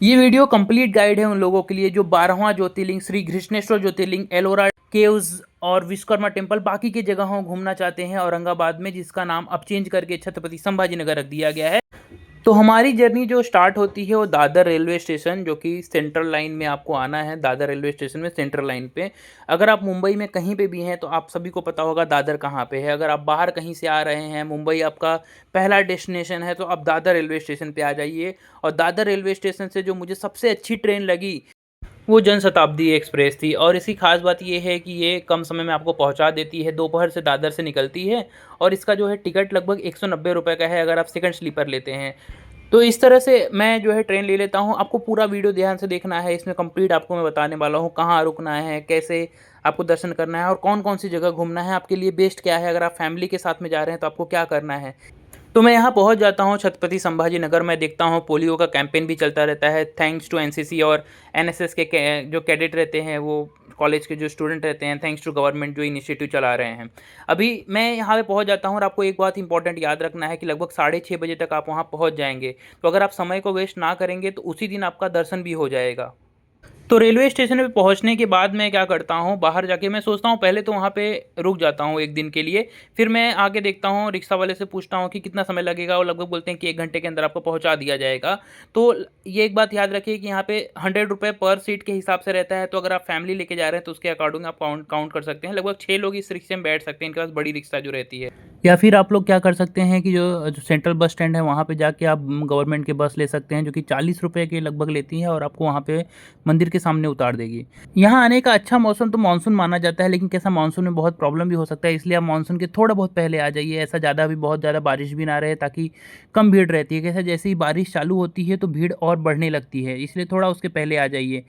ये video complete guide है उन लोगों के लिए जो 12वां ज्योतिर्लिंग श्री घृष्णेश्वर ज्योतिर्लिंग, एलोरा केव्स और विश्वकर्मा टेम्पल बाकी की जगहों घूमना चाहते हैं औरंगाबाद में, जिसका नाम अब चेंज करके छत्रपति संभाजी नगर रख दिया गया है। तो हमारी जर्नी जो स्टार्ट होती है वो दादर रेलवे स्टेशन, जो कि सेंट्रल लाइन में आपको आना है। दादर रेलवे स्टेशन में सेंट्रल लाइन पे, अगर आप मुंबई में कहीं पे भी हैं तो आप सभी को पता होगा दादर कहाँ पे है। अगर आप बाहर कहीं से आ रहे हैं, मुंबई आपका पहला डेस्टिनेशन है, तो आप दादर रेलवे स्टेशन पे आ जाइए। और दादर रेलवे स्टेशन से जो मुझे सबसे अच्छी ट्रेन लगी वो जनशताब्दी एक्सप्रेस थी। और इसकी खास बात ये है कि ये कम समय में आपको पहुंचा देती है। दोपहर से दादर से निकलती है और इसका जो है टिकट लगभग 190 रुपये का है अगर आप सेकंड स्लीपर लेते हैं। तो इस तरह से मैं जो है ट्रेन ले लेता हूँ। आपको पूरा वीडियो ध्यान से देखना है, इसमें कंप्लीट आपको मैं बताने वाला हूँ कहाँ रुकना है, कैसे आपको दर्शन करना है और कौन कौन सी जगह घूमना है, आपके लिए बेस्ट क्या है। अगर आप फैमिली के साथ में जा रहे हैं तो आपको क्या करना है। तो मैं यहाँ पहुँच जाता हूँ छत्रपति संभाजी नगर में। देखता हूँ पोलियो का कैंपेन भी चलता रहता है, थैंक्स टू एनसीसी और एनएसएस के जो कैडेट रहते हैं, वो कॉलेज के जो स्टूडेंट रहते हैं, थैंक्स टू गवर्नमेंट जो इनिशिएटिव चला रहे हैं। अभी मैं यहाँ पे पहुँच जाता हूँ और आपको एक बात इंपॉर्टेंट याद रखना है कि लगभग 6:30 बजे तक आप वहाँ पहुँच जाएंगे। तो अगर आप समय को वेस्ट ना करेंगे तो उसी दिन आपका दर्शन भी हो जाएगा। तो रेलवे स्टेशन पे पहुंचने के बाद मैं क्या करता हूँ, बाहर जाके मैं सोचता हूँ पहले तो वहाँ पे रुक जाता हूँ एक दिन के लिए। फिर मैं आगे देखता हूँ, रिक्शा वाले से पूछता हूँ कि कितना समय लगेगा। वो लगभग बोलते हैं कि 1 घंटे के अंदर आपको पहुँचा दिया जाएगा। तो ये एक बात याद रखिए कि यहाँ पे 100 रुपये पर सीट के हिसाब से रहता है। तो अगर आप फैमिली लेके जा रहे हैं तो उसके अकॉर्डिंग आप काउंट कर सकते हैं। लगभग 6 लोग इस रिक्शे में बैठ सकते हैं, इनके पास बड़ी रिक्शा जो रहती है। या फिर आप लोग क्या कर सकते हैं कि जो सेंट्रल बस स्टैंड है वहाँ पे जाके आप गवर्नमेंट के बस ले सकते हैं, जो कि 40 रुपये के लगभग लेती है और आपको वहाँ पे मंदिर के सामने उतार देगी। यहाँ आने का अच्छा मौसम तो मानसून माना जाता है, लेकिन कैसा मानसून में बहुत प्रॉब्लम भी हो सकता है, इसलिए आप मानसून के थोड़ा बहुत पहले आ जाइए। ऐसा ज़्यादा भी बहुत ज़्यादा बारिश भी ना रहे, ताकि कम भीड़ रहती है। कैसा जैसे ही बारिश चालू होती है तो भीड़ और बढ़ने लगती है, इसलिए थोड़ा उसके पहले आ जाइए।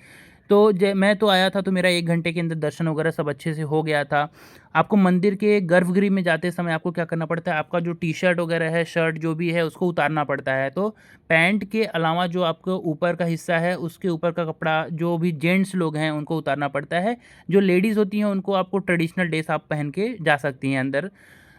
तो मैं तो आया था तो मेरा 1 घंटे के अंदर दर्शन वगैरह सब अच्छे से हो गया था। आपको मंदिर के गर्भगृह में जाते समय आपको क्या करना पड़ता है, आपका जो टी शर्ट वगैरह है, शर्ट जो भी है, उसको उतारना पड़ता है। तो पैंट के अलावा जो आपको ऊपर का हिस्सा है, उसके ऊपर का कपड़ा जो भी जेंट्स लोग हैं उनको उतारना पड़ता है। जो लेडीज़ होती हैं उनको आपको ट्रेडिशनल ड्रेस आप पहन के जा सकती हैं अंदर।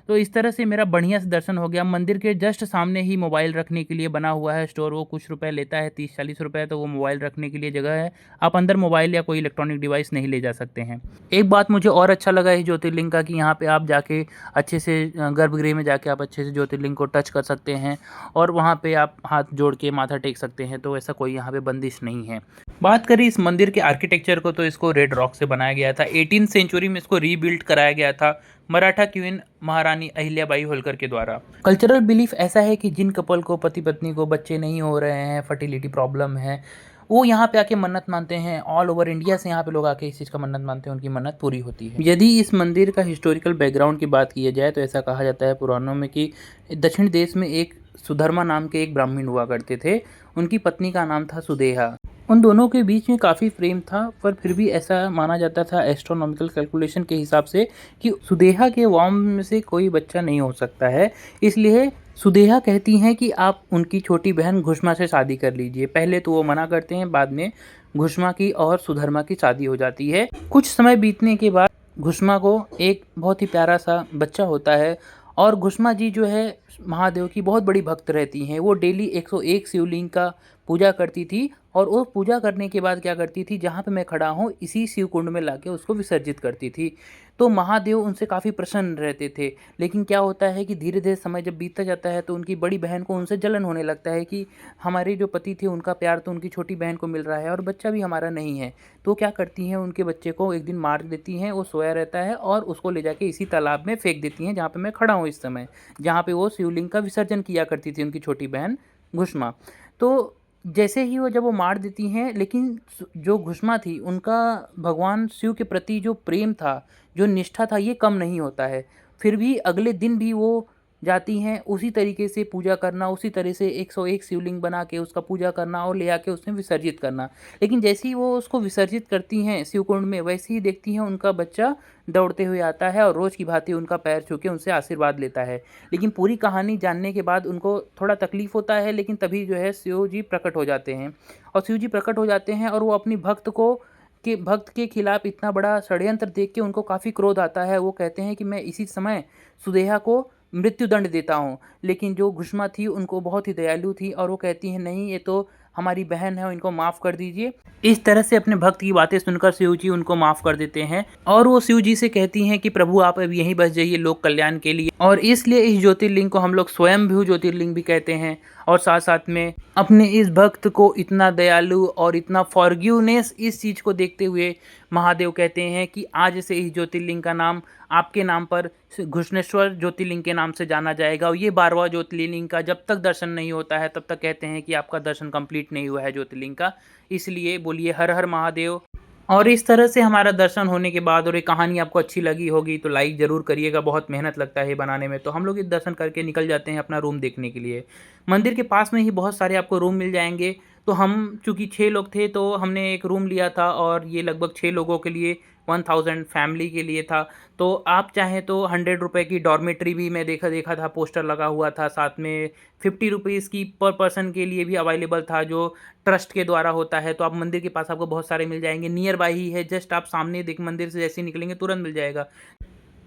तो इस तरह से मेरा बढ़िया से दर्शन हो गया। मंदिर के जस्ट सामने ही मोबाइल रखने के लिए बना हुआ है स्टोर। वो कुछ रुपए लेता है, 30-40 रुपए, तो वो मोबाइल रखने के लिए जगह है। आप अंदर मोबाइल या कोई इलेक्ट्रॉनिक डिवाइस नहीं ले जा सकते हैं। एक बात मुझे और अच्छा लगा है ज्योतिर्लिंग का, कि यहाँ पे आप जाके अच्छे से गर्भगृह में जाके आप अच्छे से ज्योतिर्लिंग को टच कर सकते हैं और वहाँ पे आप हाथ जोड़ के माथा टेक सकते हैं। तो ऐसा कोई यहाँ पे बंदिश नहीं है। बात करें इस मंदिर के आर्किटेक्चर को, तो इसको रेड रॉक से बनाया गया था। 18th सेंचुरी में इसको रीबिल्ड कराया गया था मराठा क्वीन महारानी अहिल्याबाई होलकर के द्वारा। कल्चरल बिलीफ ऐसा है कि जिन कपल को, पति पत्नी को बच्चे नहीं हो रहे हैं, फर्टिलिटी प्रॉब्लम है, वो यहाँ पे आके मन्नत मानते हैं। ऑल ओवर इंडिया से यहाँ पे लोग आके इस चीज़ का मन्नत मानते हैं, उनकी मन्नत पूरी होती है। यदि इस मंदिर का हिस्टोरिकल बैकग्राउंड की बात की जाए तो ऐसा कहा जाता है पुराणों में कि दक्षिण देश में एक सुधर्मा नाम के एक ब्राह्मण हुआ करते थे। उनकी पत्नी का नाम था सुदेहा। उन दोनों के बीच में काफ़ी प्रेम था, पर फिर भी ऐसा माना जाता था एस्ट्रोनॉमिकल कैलकुलेशन के हिसाब से कि सुदेहा के वॉम्ब में से कोई बच्चा नहीं हो सकता है। इसलिए सुदेहा कहती हैं कि आप उनकी छोटी बहन घुष्मा से शादी कर लीजिए। पहले तो वो मना करते हैं, बाद में घुष्मा की और सुधर्मा की शादी हो जाती है। कुछ समय बीतने के बाद घुष्मा को एक बहुत ही प्यारा सा बच्चा होता है। और घुष्मा जी जो है महादेव की बहुत बड़ी भक्त रहती हैं। वो डेली 101 शिवलिंग का पूजा करती थी और वो पूजा करने के बाद क्या करती थी, जहाँ पे मैं खड़ा हूँ इसी शिव कुंड में लाके उसको विसर्जित करती थी। तो महादेव उनसे काफ़ी प्रसन्न रहते थे। लेकिन क्या होता है कि धीरे धीरे समय जब बीतता जाता है तो उनकी बड़ी बहन को उनसे जलन होने लगता है कि हमारे जो पति थे उनका प्यार तो उनकी छोटी बहन को मिल रहा है और बच्चा भी हमारा नहीं है। तो क्या करती हैं, उनके बच्चे को एक दिन मार देती हैं। वो सोया रहता है और उसको ले जाके इसी तालाब में फेंक देती हैं जहाँ पे मैं खड़ा हूँ इस समय, जहाँ पे वो शिवलिंग का विसर्जन किया करती थी उनकी छोटी बहन घुष्मा। तो जैसे ही वो जब वो मार देती हैं, लेकिन जो घुष्मा थी उनका भगवान शिव के प्रति जो प्रेम था, जो निष्ठा था, ये कम नहीं होता है। फिर भी अगले दिन भी वो जाती हैं उसी तरीके से पूजा करना, उसी तरह से 101 शिवलिंग बना के उसका पूजा करना और ले आके उसमें विसर्जित करना। लेकिन जैसे ही वो उसको विसर्जित करती हैं शिवकुंड में, वैसे ही देखती हैं उनका बच्चा दौड़ते हुए आता है और रोज़ की भांति उनका पैर छू के उनसे आशीर्वाद लेता है। लेकिन पूरी कहानी जानने के बाद उनको थोड़ा तकलीफ होता है, लेकिन तभी जो है शिव जी प्रकट हो जाते हैं। और शिव जी प्रकट हो जाते हैं और वो अपनी भक्त के खिलाफ इतना बड़ा षड्यंत्र देख के उनको काफ़ी क्रोध आता है। वो कहते हैं कि मैं इसी समय सुदेहा को मृत्युदंड देता हूँ। लेकिन जो घुष्मा थी उनको बहुत ही दयालु थी और वो कहती हैं नहीं, ये तो हमारी बहन है, इनको माफ़ कर दीजिए। इस तरह से अपने भक्त की बातें सुनकर शिव जी उनको माफ़ कर देते हैं और वो शिव जी से कहती हैं कि प्रभु आप अब यहीं बस जाइए लोक कल्याण के लिए। और इसलिए इस ज्योतिर्लिंग को हम लोग स्वयंभू ज्योतिर्लिंग भी कहते हैं। और साथ साथ में अपने इस भक्त को इतना दयालु और इतना फॉरगिवनेस इस चीज़ को देखते हुए महादेव कहते हैं कि आज से इस ज्योतिर्लिंग का नाम आपके नाम पर घृष्णेश्वर ज्योतिर्लिंग के नाम से जाना जाएगा। और ये 12वां ज्योतिर्लिंग का जब तक दर्शन नहीं होता है तब तक कहते हैं कि आपका दर्शन कंप्लीट नहीं हुआ है ज्योतिर्लिंग का। इसलिए बोलिए हर हर महादेव। और इस तरह से हमारा दर्शन होने के बाद और ये कहानी आपको अच्छी लगी होगी तो लाइक ज़रूर करिएगा, बहुत मेहनत लगता है बनाने में। तो हम लोग इस दर्शन करके निकल जाते हैं अपना रूम देखने के लिए। मंदिर के पास में ही बहुत सारे आपको रूम मिल जाएंगे। तो हम चूँकि 6 लोग थे तो हमने एक रूम लिया था और ये लगभग 6 लोगों के लिए 1000 फैमिली के लिए था। तो आप चाहें तो 100 रुपये की डॉर्मेट्री भी मैं देखा था, पोस्टर लगा हुआ था। साथ में 50 रुपीज़ की पर पर्सन के लिए भी अवेलेबल था जो ट्रस्ट के द्वारा होता है। तो आप मंदिर के पास आपको बहुत सारे मिल जाएंगे, नियर बाय ही है, जस्ट आप सामने देख मंदिर से जैसे ही निकलेंगे तुरंत मिल जाएगा।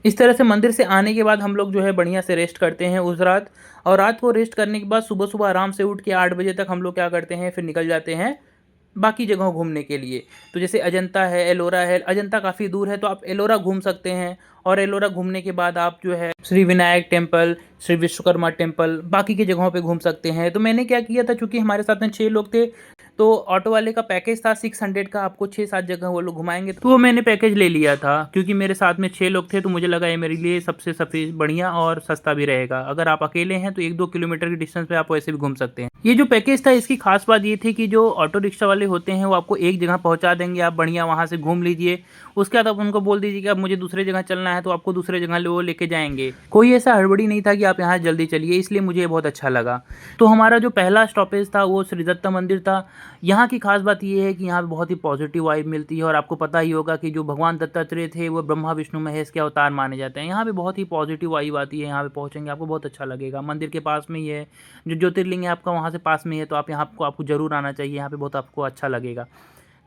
इस तरह से मंदिर से आने के बाद हम लोग जो है बढ़िया से रेस्ट करते हैं उस रात। और रात को रेस्ट करने के बाद सुबह सुबह आराम से उठ के 8 बजे तक हम लोग क्या करते हैं, फिर निकल जाते हैं बाकी जगहों घूमने के लिए। तो जैसे अजंता है, एलोरा है। अजंता काफ़ी दूर है तो आप एलोरा घूम सकते हैं। और एलोरा घूमने के बाद आप जो है श्री विनायक टेम्पल, श्री विश्वकर्मा टेम्पल, बाकी की जगहों पे घूम सकते हैं। तो मैंने क्या किया था, चूँकि हमारे साथ में 6 लोग थे तो ऑटो वाले का पैकेज था 600 का, आपको 6-7 जगह वो लोग घुमाएंगे। तो वो मैंने पैकेज ले लिया था क्योंकि मेरे साथ में 6 लोग थे तो मुझे लगा ये मेरे लिए सबसे बढ़िया और सस्ता भी रहेगा। अगर आप अकेले हैं तो 1-2 किलोमीटर की डिस्टेंस पे आप वैसे भी घूम सकते हैं। ये जो पैकेज था इसकी खास बात ये थी कि जो ऑटो रिक्शा वाले होते हैं वो आपको एक जगह पहुंचा देंगे, आप बढ़िया वहां से घूम लीजिए। उसके बाद आप उनको बोल दीजिए कि अब मुझे दूसरे जगह चलना है तो आपको दूसरे जगह वो लेके जाएंगे। कोई ऐसा हड़बड़ी नहीं था कि आप यहाँ जल्दी चलिए, इसलिए मुझे ये बहुत अच्छा लगा। तो हमारा जो पहला स्टॉपेज था वो श्री दत्ता मंदिर था। यहाँ की खास बात ये है कि यहाँ पे बहुत ही पॉजिटिव वाइब मिलती है। और आपको पता ही होगा कि जो भगवान दत्तात्रेय थे वो ब्रह्मा विष्णु महेश के अवतार माने जाते हैं। यहाँ पे बहुत ही पॉजिटिव वाइब आती है। यहाँ पे पहुँचेंगे आपको बहुत अच्छा लगेगा। मंदिर के पास में ही है, जो ज्योतिर्लिंग है आपका वहाँ से पास में है, तो आप यहाँ आपको जरूर आना चाहिए। यहाँ पे बहुत आपको अच्छा लगेगा।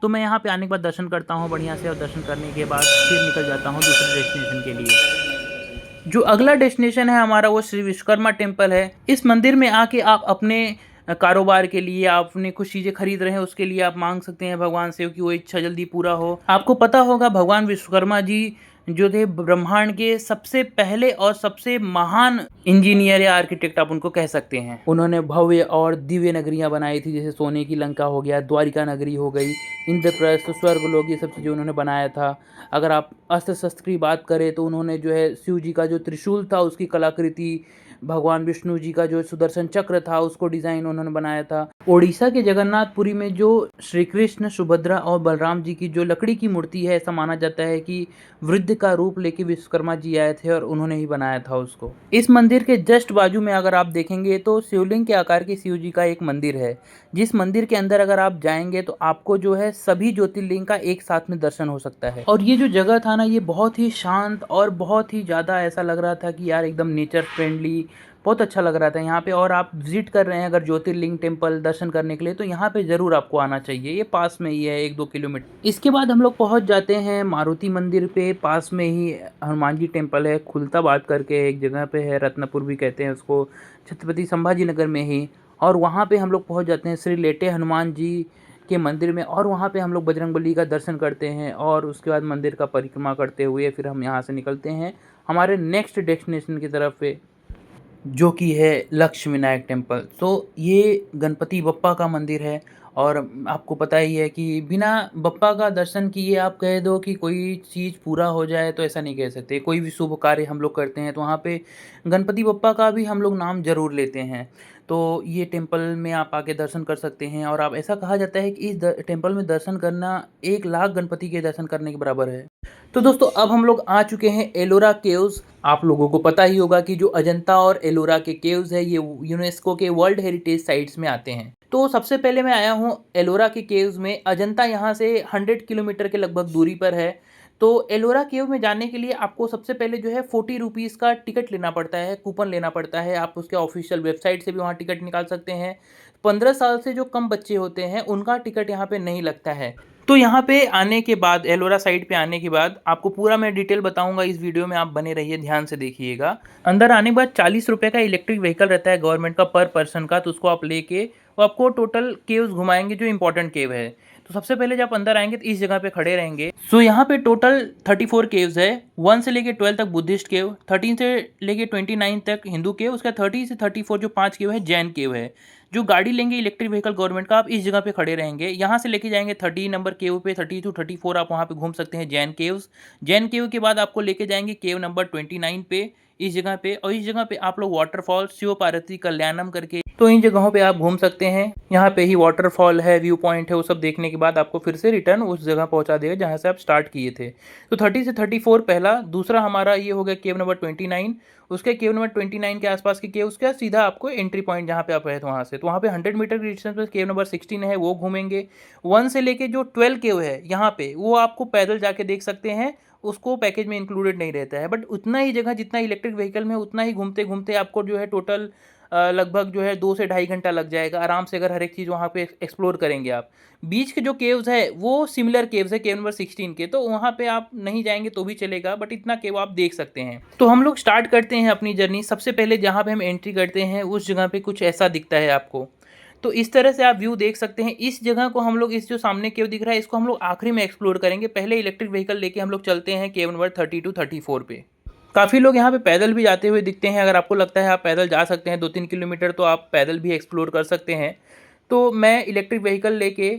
तो मैं यहाँ पे आने के बाद दर्शन करता हूँ बढ़िया से, और दर्शन करने के बाद फिर निकल जाता हूँ दूसरे डेस्टिनेशन के लिए। जो अगला डेस्टिनेशन है हमारा वो श्री विश्वकर्मा टेम्पल है। इस मंदिर में आके आप अपने कारोबार के लिए, आप अपनी कुछ चीज़ें खरीद रहे हैं उसके लिए आप मांग सकते हैं भगवान से कि वो इच्छा जल्दी पूरा हो। आपको पता होगा भगवान विश्वकर्मा जी जो थे ब्रह्मांड के सबसे पहले और सबसे महान इंजीनियर या आर्किटेक्ट आप उनको कह सकते हैं। उन्होंने भव्य और दिव्य नगरियां बनाई थी, जैसे सोने की लंका हो गया, द्वारिका नगरी हो गई, इंद्रप्रस्थ, स्वर्गलोक, ये सब चीज़ें उन्होंने बनाया था। अगर आप अस्त्र शस्त्र की बात करें तो उन्होंने जो है शिव जी का जो त्रिशूल था उसकी कलाकृति, भगवान विष्णु जी का जो सुदर्शन चक्र था उसको डिज़ाइन उन्होंने बनाया था। ओडिशा के जगन्नाथपुरी में जो श्री कृष्ण, सुभद्रा और बलराम जी की जो लकड़ी की मूर्ति है, ऐसा माना जाता है कि वृद्ध का रूप लेके विश्वकर्मा जी आए थे और उन्होंने ही बनाया था उसको। इस मंदिर के जस्ट बाजू में अगर आप देखेंगे तो शिवलिंग के आकार के शिव जी का एक मंदिर है, जिस मंदिर के अंदर अगर आप जाएंगे तो आपको जो है सभी ज्योतिर्लिंग का एक साथ में दर्शन हो सकता है। और ये जो जगह था ना, ये बहुत ही शांत और बहुत ही ज़्यादा ऐसा लग रहा था कि यार एकदम नेचर फ्रेंडली, बहुत अच्छा लग रहा था यहाँ पे। और आप विजिट कर रहे हैं अगर ज्योतिर्लिंग टेम्पल दर्शन करने के लिए तो यहाँ पे ज़रूर आपको आना चाहिए। ये पास में ही है 1-2 किलोमीटर। इसके बाद हम लोग पहुँच जाते हैं मारुति मंदिर पे। पास में ही हनुमान जी टेम्पल है, खुलताबाद करके एक जगह पे है, रत्नपुर भी कहते हैं उसको, छत्रपति संभाजी नगर में ही। और वहाँ पे हम लोग पहुँच जाते हैं श्री लेटे हनुमान जी के मंदिर में, और वहाँ पे हम लोग बजरंगबली का दर्शन करते हैं। और उसके बाद मंदिर का परिक्रमा करते हुए फिर हम यहाँ से निकलते हैं हमारे नेक्स्ट डेस्टिनेशन की तरफ पे, जो कि है लक्ष्मी विनायक टेम्पल। तो ये गणपति बप्पा का मंदिर है। और आपको पता ही है कि बिना बप्पा का दर्शन किए आप कह दो कि कोई चीज़ पूरा हो जाए तो ऐसा नहीं कह सकते। कोई भी शुभ कार्य हम लोग करते हैं तो वहाँ पे गणपति बप्पा का भी हम लोग नाम ज़रूर लेते हैं। तो ये टेम्पल में आप आके दर्शन कर सकते हैं। और आप ऐसा कहा जाता है कि इस टेम्पल में दर्शन करना 1 लाख गणपति के दर्शन करने के बराबर है। तो दोस्तों अब हम लोग आ चुके हैं एलोरा केव्स। आप लोगों को पता ही होगा कि जो अजंता और एलोरा के केव्स है ये यूनेस्को के वर्ल्ड हेरिटेज साइट्स में आते हैं। तो सबसे पहले मैं आया हूँ एलोरा के केव्स में। अजंता यहाँ से 100 किलोमीटर के लगभग दूरी पर है। तो एलोरा केव में जाने के लिए आपको सबसे पहले जो है 40 रुपीज़ का टिकट लेना पड़ता है, कूपन लेना पड़ता है। आप उसके ऑफिशियल वेबसाइट से भी वहाँ टिकट निकाल सकते हैं। 15 साल से जो कम बच्चे होते हैं उनका टिकट यहाँ पे नहीं लगता है। तो यहाँ पे आने के बाद, एलोरा साइड पे आने के बाद आपको पूरा मैं डिटेल बताऊंगा इस वीडियो में, आप बने रहिए, ध्यान से देखिएगा। अंदर आने के बाद 40 रुपये का इलेक्ट्रिक व्हीकल रहता है गवर्नमेंट का पर पर्सन का, तो उसको आप लेके वो आपको टोटल केव्स घुमाएंगे जो इंपॉर्टेंट केव है। तो सबसे पहले जब आप अंदर आएंगे तो इस जगह पे खड़े रहेंगे। सो यहाँ पे टोटल 34 केव्स है। 1 से लेके 12 तक बुद्धिस्ट केव, 13 से लेके 29 तक हिंदू केव, उसका 30 से 34 जो 5 केव है जैन केव है। जो गाड़ी लेंगे इलेक्ट्रिक व्हीकल गवर्नमेंट का, आप इस जगह पे खड़े रहेंगे। यहाँ से लेके जाएंगे 30 नंबर केव पे, 30 टू 34 आप वहाँ पे घूम सकते हैं जैन केव्स। जैन केव के बाद आपको लेके जाएंगे केव नंबर 29 पे, इस जगह पे। और इस जगह पे आप लोग वाटरफॉल शिव पार्वती कल्याणम करके, तो इन जगहों पे आप घूम सकते हैं। यहाँ पे ही वाटरफॉल है, व्यू पॉइंट है, वो सब देखने के बाद आपको फिर से रिटर्न उस जगह पहुंचा देगा जहाँ से आप स्टार्ट किए थे। तो 30 से 34 पहला। दूसरा हमारा ये हो गया केव नंबर 29। उसके केव नंबर 29 के आसपास के केव, उसका सीधा आपको एंट्री पॉइंट जहाँ पे आप है तो वहाँ से, तो वहाँ पे 100 मीटर की डिस्टेंस पे केव नंबर 16 है, वो घूमेंगे। 1 से लेके जो 12 केव है यहाँ पे, वो आपको पैदल जाके देख सकते हैं, उसको पैकेज में इंक्लूडेड नहीं रहता है। बट उतना ही जगह जितना इलेक्ट्रिक व्हीकल में, उतना ही घूमते घूमते आपको जो है टोटल लगभग जो है 2 से ढाई घंटा लग जाएगा आराम से, अगर हर एक चीज़ वहाँ पे एक्सप्लोर करेंगे आप। बीच के जो केव्स है वो सिमिलर केव्स है केव नंबर 16 के, तो वहाँ पे आप नहीं जाएंगे तो भी चलेगा, बट इतना केव आप देख सकते हैं। तो हम लोग स्टार्ट करते हैं अपनी जर्नी। सबसे पहले जहाँ पे हम एंट्री करते हैं उस जगह पे कुछ ऐसा दिखता है आपको। तो इस तरह से आप व्यू देख सकते हैं। इस जगह को हम लोग, इस जो सामने केव दिख रहा है, इसको हम लोग आखिरी में एक्सप्लोर करेंगे। पहले इलेक्ट्रिक व्हीकल लेके हम लोग चलते हैं केव नंबर 30 टू 34 पे। काफ़ी लोग यहाँ पे पैदल भी जाते हुए दिखते हैं। अगर आपको लगता है आप पैदल जा सकते हैं 2-3 किलोमीटर, तो आप पैदल भी एक्सप्लोर कर सकते हैं। तो मैं इलेक्ट्रिक व्हीकल लेके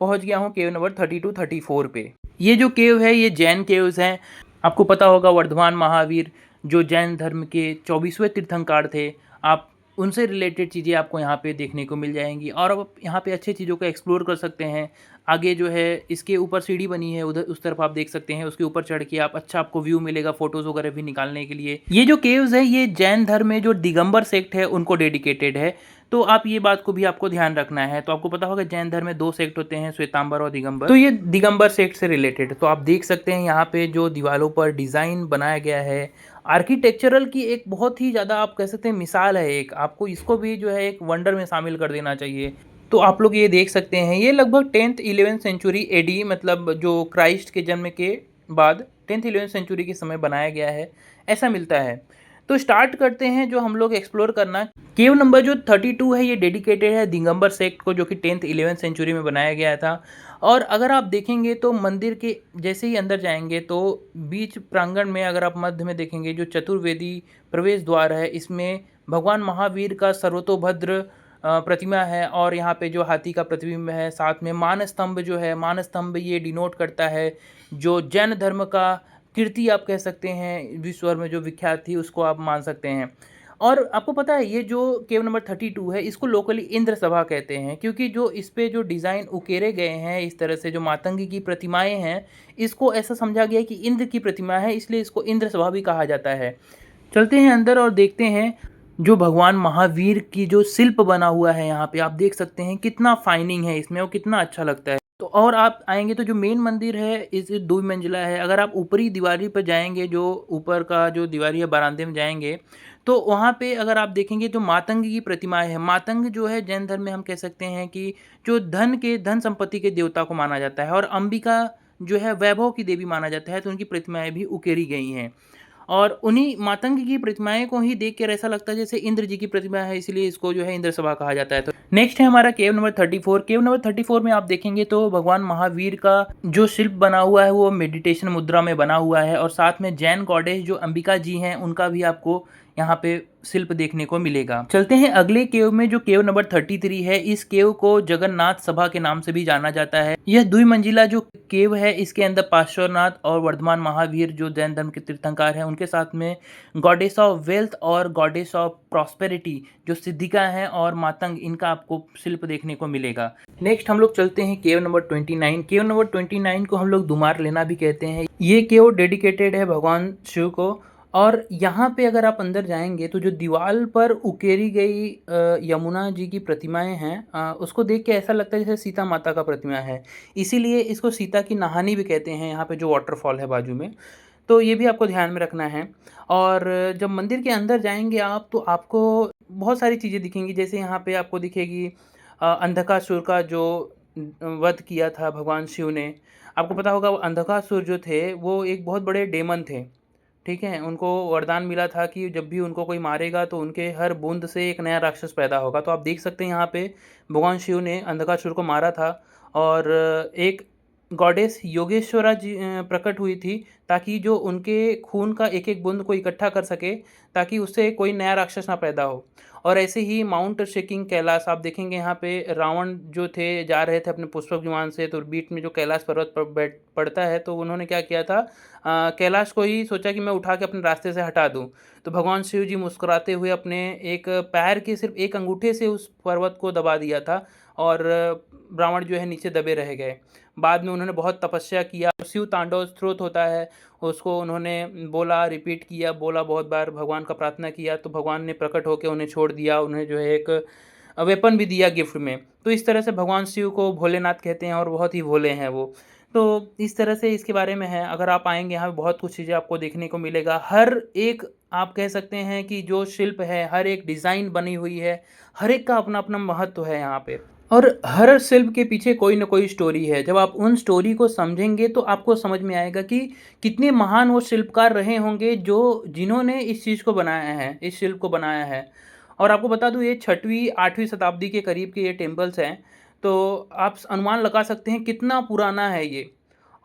पहुँच गया हूँ केव नंबर 30 टू 34 पे। ये जो केव है ये जैन केव्स हैं। आपको पता होगा वर्धमान महावीर जो जैन धर्म के 24वें तीर्थंकर थे, आप उनसे रिलेटेड चीज़ें आपको यहाँ पे देखने को मिल जाएंगी और आप यहाँ पे अच्छी चीज़ों को एक्सप्लोर कर सकते हैं। आगे जो है इसके ऊपर सीढ़ी बनी है, उधर उस तरफ आप देख सकते हैं, उसके ऊपर चढ़ के आप अच्छा आपको व्यू मिलेगा फ़ोटोज़ वगैरह भी निकालने के लिए। ये जो केव्स है ये जैन धर्म में जो दिगंबर सेक्ट है उनको डेडिकेटेड है, तो आप ये बात को भी आपको ध्यान रखना है। तो आपको पता होगा जैन धर्म में 2 सेक्ट होते हैं, श्वेतांबर और दिगंबर, तो ये दिगंबर सेक्ट से रिलेटेड। तो आप देख सकते हैं यहाँ पे जो दीवारों पर डिज़ाइन बनाया गया है, आर्किटेक्चरल की एक बहुत ही ज़्यादा आप कह सकते हैं मिसाल है एक। आपको इसको भी जो है एक वंडर में शामिल कर देना चाहिए। तो आप लोग ये देख सकते हैं, ये लगभग 10th 11th सेंचुरी एडी, मतलब जो क्राइस्ट के जन्म के बाद 10th 11th सेंचुरी के समय बनाया गया है, ऐसा मिलता है। तो स्टार्ट करते हैं जो हम लोग एक्सप्लोर करना। केव नंबर जो 32 है ये डेडिकेटेड है दिगंबर सेक्ट को, जो कि 10th 11th सेंचुरी में बनाया गया था। और अगर आप देखेंगे तो मंदिर के जैसे ही अंदर जाएंगे तो बीच प्रांगण में अगर आप मध्य में देखेंगे जो चतुर्वेदी प्रवेश द्वार है, इसमें भगवान महावीर का सर्वतोभद्र प्रतिमा है और यहाँ पे जो हाथी का प्रतिबिंब है, साथ में मान स्तंभ जो है, मान स्तंभ ये डिनोट करता है जो जैन धर्म का कीर्ति आप कह सकते हैं, विश्व भर में जो विख्यात थी उसको आप मान सकते हैं। और आपको पता है ये जो केव नंबर 32 है इसको लोकली इंद्र सभा कहते हैं, क्योंकि जो इस पे जो डिज़ाइन उकेरे गए हैं इस तरह से, जो मातंगी की प्रतिमाएं हैं, इसको ऐसा समझा गया है कि इंद्र की प्रतिमा है, इसलिए इसको इंद्र सभा भी कहा जाता है। चलते हैं अंदर और देखते हैं जो भगवान महावीर की जो शिल्प बना हुआ है यहाँ पे, आप देख सकते हैं कितना फाइनिंग है इसमें और कितना अच्छा लगता है। तो और आप आएंगे तो जो मेन मंदिर है इस 2 मंजिला है। अगर आप ऊपरी दीवारी पर जाएंगे, जो ऊपर का जो दीवारी है बरामदे में जाएंगे, तो वहाँ पे अगर आप देखेंगे तो मातंग की प्रतिमाएं है। मातंग जो है जैन धर्म में हम कह सकते हैं कि जो धन संपत्ति के देवता को माना जाता है, और अंबिका जो है वैभव की देवी माना जाता है, तो उनकी प्रतिमाएं भी उकेरी गई हैं। और उन्हीं मातंग की प्रतिमाएं को ही देख कर ऐसा लगता है जैसे इंद्र जी की प्रतिमा है, इसलिए इसको जो है इंद्र सभा कहा जाता है। तो नेक्स्ट है हमारा केव नंबर 34। केव नंबर 34 में आप देखेंगे तो भगवान महावीर का जो शिल्प बना हुआ है वो मेडिटेशन मुद्रा में बना हुआ है, और साथ में जैन गॉडेस जो अंबिका जी हैं उनका भी आपको यहाँ पे शिल्प देखने को मिलेगा। चलते हैं अगले केव में जो केव नंबर 33 है। इस केव को जगन्नाथ सभा के नाम से भी जाना जाता है। यह 2 मंजिला जो केव है, इसके अंदर पार्श्वनाथ और वर्धमान महावीर जो जैन धर्म के तीर्थंकर हैं, उनके साथ में गॉडेस ऑफ वेल्थ और गॉडेस ऑफ प्रॉस्पेरिटी जो सिद्धिका हैं और मातंग, इनका आपको शिल्प देखने को मिलेगा। नेक्स्ट हम लोग चलते हैं केव नंबर 29। केव नंबर 29 को हम लोग दुमार लेना भी कहते हैं। ये केव डेडिकेटेड है भगवान शिव को, और यहाँ पे अगर आप अंदर जाएंगे तो जो दीवार पर उकेरी गई यमुना जी की प्रतिमाएं हैं, उसको देख के ऐसा लगता है जैसे सीता माता का प्रतिमा है, इसीलिए इसको सीता की नहानी भी कहते हैं। यहाँ पे जो वाटरफॉल है बाजू में, तो ये भी आपको ध्यान में रखना है। और जब मंदिर के अंदर जाएंगे आप तो आपको बहुत सारी चीज़ें दिखेंगी। जैसे यहाँ पे आपको दिखेगी अंधकासुर का जो वध किया था भगवान शिव ने। आपको पता होगा वो अंधकासुर जो थे वो एक बहुत बड़े डेमन थे, ठीक है, उनको वरदान मिला था कि जब भी उनको कोई मारेगा तो उनके हर बूंद से एक नया राक्षस पैदा होगा। तो आप देख सकते हैं यहाँ पे भगवान शिव ने अंधकासुर को मारा था और एक गॉडेस योगेश्वरा जी प्रकट हुई थी ताकि जो उनके खून का एक एक बूंद को इकट्ठा कर सके ताकि उससे कोई नया राक्षस ना पैदा हो। और ऐसे ही माउंट शेकिंग कैलाश आप देखेंगे यहाँ पे रावण जो थे जा रहे थे अपने पुष्पक विमान से, तो बीच में जो कैलाश पर्वत पर बैठ पड़ता है तो उन्होंने क्या किया था, कैलाश को ही सोचा कि मैं उठा के अपने रास्ते से हटा दूं। तो भगवान शिव जी मुस्कुराते हुए अपने एक पैर के सिर्फ एक अंगूठे से उस पर्वत को दबा दिया था और रावण जो है नीचे दबे रह गए। बाद में उन्होंने बहुत तपस्या किया, शिव तांडव स्त्रोत होता है उसको उन्होंने बोला, रिपीट किया, बोला बहुत बार, भगवान का प्रार्थना किया तो भगवान ने प्रकट होकर उन्हें छोड़ दिया, उन्हें जो है एक वेपन भी दिया गिफ्ट में। तो इस तरह से भगवान शिव को भोलेनाथ कहते हैं और बहुत ही भोले हैं वो। तो इस तरह से इसके बारे में है, अगर आप आएंगे यहाँ पे बहुत कुछ चीज़ें आपको देखने को मिलेगा। हर एक आप कह सकते हैं कि जो शिल्प है, हर एक डिज़ाइन बनी हुई है, हर एक का अपना अपना महत्व है यहाँ पे और हर शिल्प के पीछे कोई ना कोई स्टोरी है। जब आप उन स्टोरी को समझेंगे तो आपको समझ में आएगा कि कितने महान वो शिल्पकार रहे होंगे जो जिन्होंने इस चीज़ को बनाया है, इस शिल्प को बनाया है। और आपको बता दूँ ये 6वीं 8वीं शताब्दी के करीब के ये टेम्पल्स हैं, तो आप अनुमान लगा सकते हैं कितना पुराना है ये।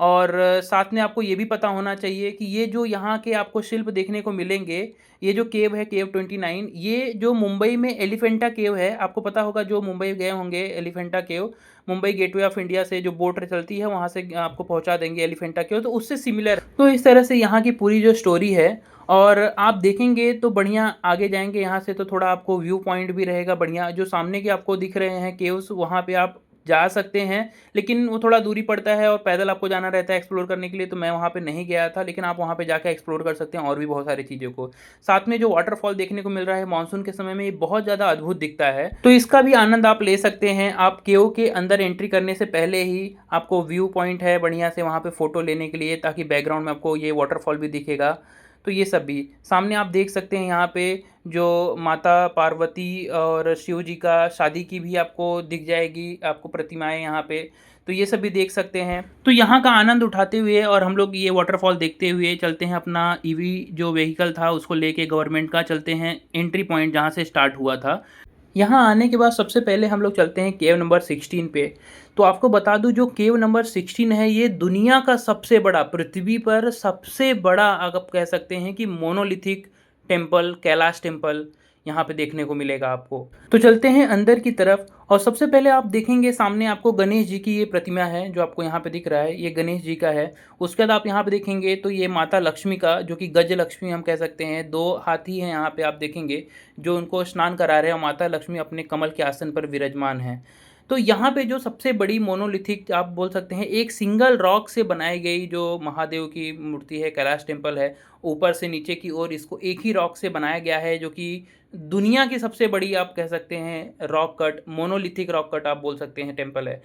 और साथ में आपको ये भी पता होना चाहिए कि ये जो यहाँ के आपको शिल्प देखने को मिलेंगे, ये जो केव है केव 29, ये जो मुंबई में एलिफेंटा केव है, आपको पता होगा जो मुंबई गए होंगे एलिफेंटा केव, मुंबई गेटवे ऑफ इंडिया से जो बोट चलती है वहाँ से आपको पहुँचा देंगे एलिफेंटा केव, तो उससे सिमिलर। तो इस तरह से यहाँ की पूरी जो स्टोरी है और आप देखेंगे तो बढ़िया आगे जाएंगे यहाँ से तो थोड़ा आपको व्यू पॉइंट भी रहेगा बढ़िया। जो सामने के आपको दिख रहे हैं केव्स, वहाँ पे आप जा सकते हैं, लेकिन वो थोड़ा दूरी पड़ता है और पैदल आपको जाना रहता है एक्सप्लोर करने के लिए, तो मैं वहाँ पे नहीं गया था, लेकिन आप वहाँ पे जाके एक्सप्लोर कर सकते हैं और भी बहुत सारी चीज़ों को। साथ में जो वाटरफॉल देखने को मिल रहा है मानसून के समय में, ये बहुत ज़्यादा अद्भुत दिखता है, तो इसका भी आनंद आप ले सकते हैं। आप केव के अंदर एंट्री करने से पहले ही आपको व्यू पॉइंट है बढ़िया से वहाँ पर फ़ोटो लेने के लिए, ताकि बैकग्राउंड में आपको ये वाटरफॉल भी दिखेगा। तो ये सब भी सामने आप देख सकते हैं, यहाँ पे जो माता पार्वती और शिव जी का शादी की भी आपको दिख जाएगी आपको प्रतिमाएं यहाँ पे, तो ये सब भी देख सकते हैं। तो यहाँ का आनंद उठाते हुए और हम लोग ये वाटरफॉल देखते हुए चलते हैं अपना ईवी जो व्हीकल था उसको लेके गवर्नमेंट का, चलते हैं एंट्री पॉइंट जहाँ से स्टार्ट हुआ था। यहाँ आने के बाद सबसे पहले हम लोग चलते हैं केव नंबर 16 पे। तो आपको बता दूं जो केव नंबर 16 है ये दुनिया का सबसे बड़ा, पृथ्वी पर सबसे बड़ा आप कह सकते हैं कि मोनोलिथिक टेम्पल, कैलाश टेम्पल यहाँ पे देखने को मिलेगा आपको। तो चलते हैं अंदर की तरफ और सबसे पहले आप देखेंगे सामने आपको गणेश जी की ये प्रतिमा है जो आपको यहाँ पे दिख रहा है, ये गणेश जी का है। उसके बाद आप यहाँ पे देखेंगे तो ये माता लक्ष्मी का, जो कि गज लक्ष्मी हम कह सकते हैं, 2 हाथी हैं यहाँ पे आप देखेंगे जो उनको स्नान करा रहे हैं और माता लक्ष्मी अपने कमल के आसन पर विराजमान है। तो यहाँ पे जो सबसे बड़ी मोनोलिथिक आप बोल सकते हैं एक सिंगल रॉक से बनाई गई जो महादेव की मूर्ति है, कैलाश टेम्पल है, ऊपर से नीचे की ओर इसको एक ही रॉक से बनाया गया है, जो कि दुनिया की सबसे बड़ी आप कह सकते हैं rock cut, monolithic rock cut आप बोल सकते हैं टेम्पल है।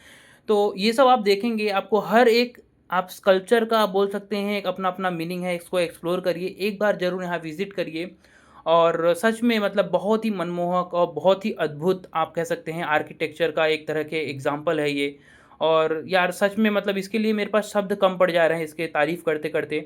तो ये सब आप देखेंगे, आपको हर एक आप स्कल्पचर का आप बोल सकते हैं एक अपना अपना मीनिंग है, इसको एक्सप्लोर करिए, एक बार ज़रूर यहाँ विज़िट करिए। और सच में मतलब बहुत ही मनमोहक और बहुत ही अद्भुत आप कह सकते हैं आर्किटेक्चर का एक तरह के एग्जाम्पल है ये। और यार सच में मतलब इसके लिए मेरे पास शब्द कम पड़ जा रहे हैं इसके तारीफ़ करते करते।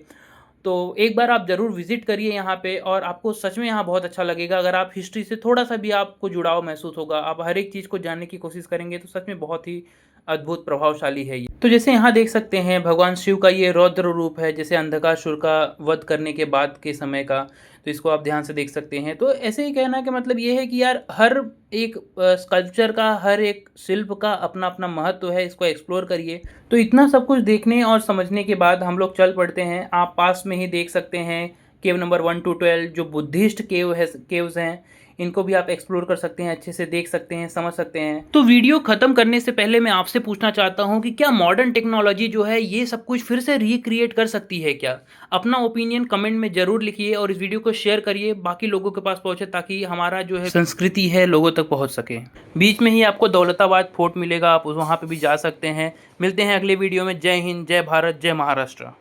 तो एक बार आप ज़रूर विज़िट करिए यहाँ पे और आपको सच में यहाँ बहुत अच्छा लगेगा। अगर आप हिस्ट्री से थोड़ा-सा भी आपको जुड़ाव महसूस होगा, आप हर एक चीज़ को जानने की कोशिश करेंगे, तो सच में बहुत ही अद्भुत प्रभावशाली है ये। तो जैसे यहाँ देख सकते हैं भगवान शिव का ये रौद्र रूप है, जैसे अंधकासुर का वध करने के बाद के समय का, तो इसको आप ध्यान से देख सकते हैं। तो ऐसे ही कहना कि मतलब ये है कि यार हर एक स्कल्पचर का, हर एक शिल्प का अपना अपना महत्व है, इसको एक्सप्लोर करिए। तो इतना सब कुछ देखने और समझने के बाद हम लोग चल पड़ते हैं। आप पास में ही देख सकते हैं केव नंबर 1 to 12 जो बुद्धिस्ट केव्स हैं, इनको भी आप एक्सप्लोर कर सकते हैं, अच्छे से देख सकते हैं, समझ सकते हैं। तो वीडियो खत्म करने से पहले मैं आपसे पूछना चाहता हूं कि क्या मॉडर्न टेक्नोलॉजी जो है ये सब कुछ फिर से रिक्रिएट कर सकती है क्या? अपना ओपिनियन कमेंट में जरूर लिखिए और इस वीडियो को शेयर करिए, बाकी लोगों के पास पहुंचे, ताकि हमारा जो है संस्कृति है लोगों तक पहुंच सके। बीच में ही आपको दौलताबाद फोर्ट मिलेगा, आप वहाँ पे भी जा सकते हैं। मिलते हैं अगले वीडियो में। जय हिंद, जय भारत, जय महाराष्ट्र।